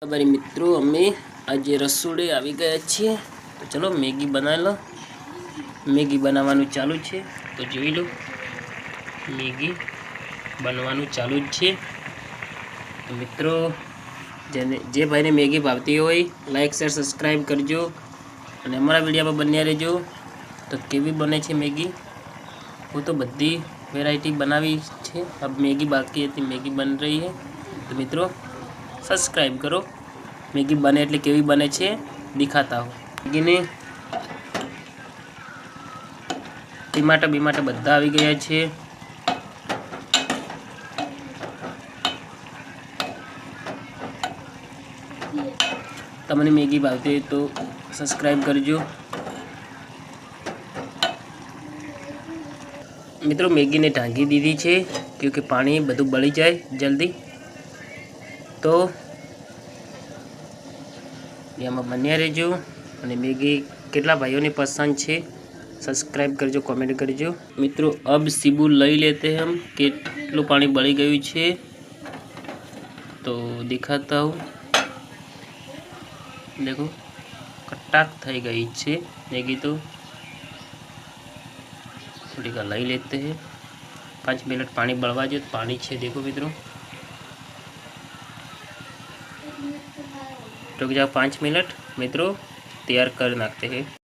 भाई मित्रों अमे आज रसोड़े આવી ગયા છીએ तो चलो मैगी बना लो। मैगी बनावવાનું ચાલુ છે तो જોઈ લો मैगी बनવાનું ચાલુ છે। तो मित्रों जे भाई ने मैगी भावती होय लाइक शेर सब्सक्राइब करजो અને અમારા વિડિયો પર બન્યા રહેજો। तो કેવી બને છે मैगी वो तो बધી वेराइटी बनावी છે। अब मैगी बाकी હતી मैगी बन रही है तो मित्रों सब्सक्राइब करो। मैगी बने એટલે કેવી બને છે दिखाता हूँ। मैगी ने टमाटर बीमाटर બધા આવી ગયા છે। તમને मैगी ભાવતી હોય તો सब्सक्राइब करजो। मित्रों मैगी ने ढांकी दीधी है क्योंकि पानी बधु बળી जाए जल्दी। तो यहाँ बन्या रहो और मैगी केटला भाइयों ने पसंद है सब्सक्राइब करजो कमेंट करजो। मित्रों अब सीबू लई लेते हैं हम केटलू पानी बળી गयु है तो दिखाता हूँ। देखो कटाक थई गई है मैगी तो थोड़ी का लई लेते हैं। 5 मिनट पानी बळवा जो पानी है देखो मित्रों रुक जाओ 5 मिनट मित्रों तैयार कर नाखते हैं।